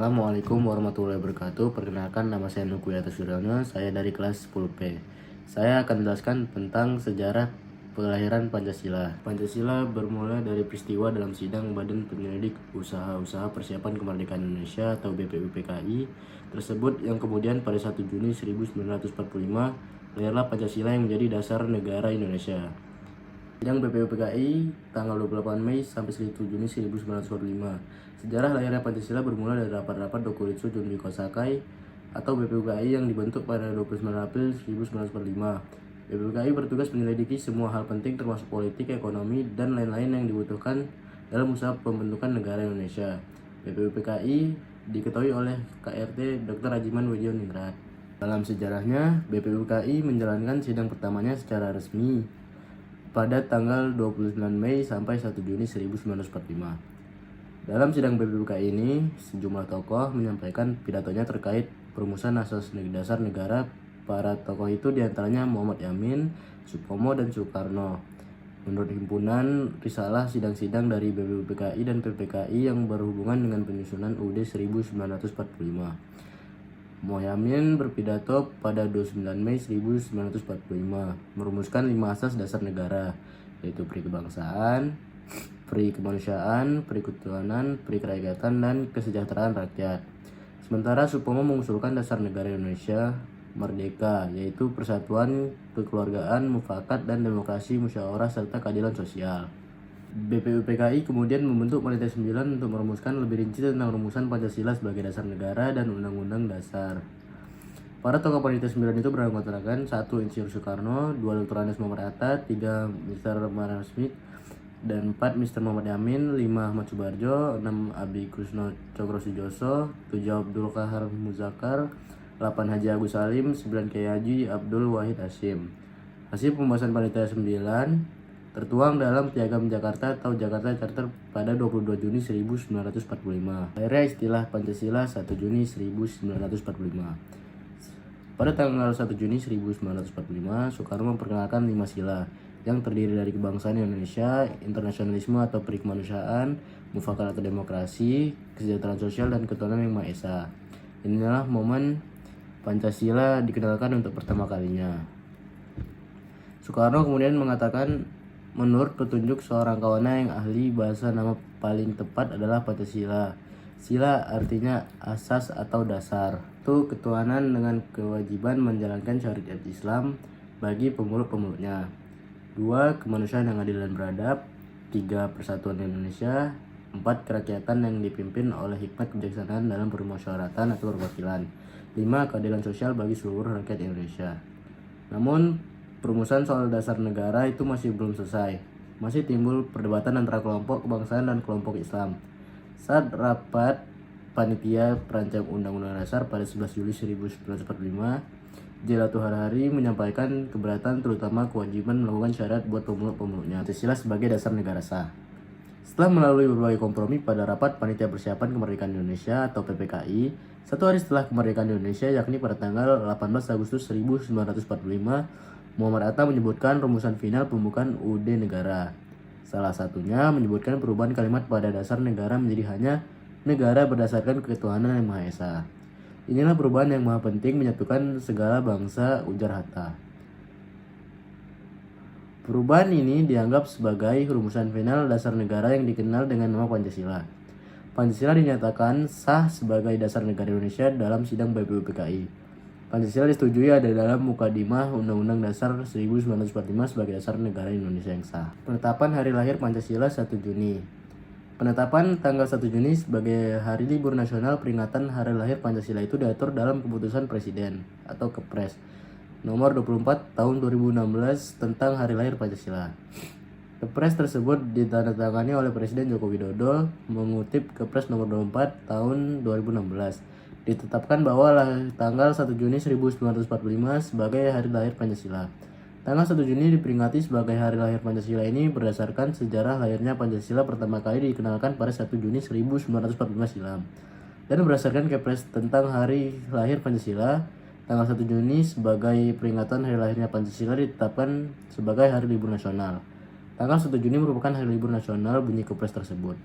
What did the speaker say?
Assalamualaikum warahmatullahi wabarakatuh. Perkenalkan, nama saya Nukuyata Suryono. Saya dari kelas 10P. Saya akan menjelaskan tentang sejarah kelahiran Pancasila. Pancasila bermula dari peristiwa dalam sidang Badan Penyelidik Usaha-Usaha Persiapan Kemerdekaan Indonesia atau BPUPKI tersebut, yang kemudian pada 1 Juni 1945 lahirlah Pancasila yang menjadi dasar negara Indonesia. Sidang BPUPKI tanggal 28 Mei sampai 1 Juni 1945. Sejarah lahirnya Pancasila bermula dari rapat-rapat Dokuritsu Junbiko Sakai atau BPUPKI yang dibentuk pada 29 April 1945. BPUPKI bertugas menyelidiki semua hal penting termasuk politik, ekonomi, dan lain-lain yang dibutuhkan dalam usaha pembentukan negara Indonesia. BPUPKI diketuai oleh KRT Dr. Ajiman Widioningrat. Dalam sejarahnya, BPUPKI menjalankan sidang pertamanya secara resmi pada tanggal 29 Mei sampai 1 Juni 1945. Dalam sidang BPUPKI ini, sejumlah tokoh menyampaikan pidatonya terkait perumusan asas dasar negara. Para tokoh itu diantaranya Muhammad Yamin, Supomo, dan Soekarno. Menurut himpunan risalah sidang-sidang dari BPUPKI dan PPKI yang berhubungan dengan penyusunan UUD 1945. Muhammad berpidato pada 29 Mei 1945 merumuskan 5 asas dasar negara, yaitu peri kebangsaan, peri kemanusiaan, peri ketuhanan, peri kerakyatan, dan kesejahteraan rakyat. Sementara Supomo mengusulkan dasar negara Indonesia merdeka, yaitu persatuan, kekeluargaan, mufakat, dan demokrasi, musyawarah, serta keadilan sosial. BPUPKI kemudian membentuk Panitia 9 untuk merumuskan lebih rinci tentang rumusan Pancasila sebagai dasar negara dan Undang-Undang Dasar. Para tokoh Panitia 9 itu beranggotakan 1. Insinyur Soekarno, 2. Dr. Andes Muhammad Hatta, 3. Mr. Maran Smith, dan 4. Mr. Muhammad Yamin, 5. Ahmad Subarjo, 6. Abi Krusno Cokrosujoso, 7. Abdul Qahar Muzakkar, 8. Haji Agus Salim, 9. Kiai Haji Abdul Wahid Hasyim. Hasil pembahasan Panitia 9 tertuang dalam Piagam Jakarta atau Jakarta Charter pada 22 Juni 1945. Akhirnya istilah Pancasila 1 Juni 1945. Pada tanggal 1 Juni 1945, Soekarno memperkenalkan 5 sila yang terdiri dari kebangsaan Indonesia, internasionalisme atau peri kemanusiaan, mufakat atau demokrasi, kesejahteraan sosial, dan ketuhanan yang Maha Esa. Inilah momen Pancasila dikenalkan untuk pertama kalinya. Soekarno kemudian mengatakan, menurut petunjuk seorang kawannya yang ahli bahasa, nama paling tepat adalah Pancasila. Sila artinya asas atau dasar. Itu ketuhanan dengan kewajiban menjalankan syariat Islam bagi pemeluk-pemeluknya. 2. Kemanusiaan yang adil dan beradab. 3. Persatuan Indonesia. 4. Kerakyatan yang dipimpin oleh hikmat kebijaksanaan dalam permusyawaratan atau perwakilan. 5. Keadilan sosial bagi seluruh rakyat Indonesia. Namun, perumusan soal dasar negara itu masih belum selesai. Masih timbul perdebatan antara kelompok kebangsaan dan kelompok Islam. Saat rapat panitia perancang Undang-Undang Dasar pada 11 Juli 1945, Jelatuh Harari menyampaikan keberatan terutama kewajiban melakukan syarat buat pemeluk-pemeluknya Pancasila sebagai dasar negara sah. Setelah melalui berbagai kompromi pada rapat Panitia Persiapan Kemerdekaan Indonesia atau PPKI, 1 hari setelah kemerdekaan Indonesia, yakni pada tanggal 18 Agustus 1945, Muhammad Hatta menyebutkan rumusan final pembukaan UUD negara. Salah satunya menyebutkan perubahan kalimat pada dasar negara menjadi hanya negara berdasarkan ketuhanan yang Maha Esa. Inilah perubahan yang maha penting menyatukan segala bangsa, ujar Hatta. Perubahan ini dianggap sebagai rumusan final dasar negara yang dikenal dengan nama Pancasila. Pancasila dinyatakan sah sebagai dasar negara Indonesia dalam sidang BPUPKI. Pancasila disetujui ada dalam Mukadimah Undang-Undang Dasar 1945 sebagai dasar negara Indonesia yang sah. Penetapan hari lahir Pancasila 1 Juni. Penetapan tanggal 1 Juni sebagai hari libur nasional peringatan hari lahir Pancasila itu diatur dalam Keputusan Presiden atau Kepres nomor 24 tahun 2016 tentang hari lahir Pancasila. Kepres tersebut ditandatangani oleh Presiden Joko Widodo mengutip Kepres nomor 24 tahun 2016. Ditetapkan bahwa tanggal 1 Juni 1945 sebagai hari lahir Pancasila. Tanggal 1 Juni diperingati sebagai hari lahir Pancasila ini berdasarkan sejarah lahirnya Pancasila pertama kali dikenalkan pada 1 Juni 1945 silam. Dan berdasarkan Kepres tentang hari lahir Pancasila, tanggal 1 Juni sebagai peringatan hari lahirnya Pancasila ditetapkan sebagai hari libur nasional. Tanggal 1 Juni merupakan hari libur nasional bunyi Kepres tersebut.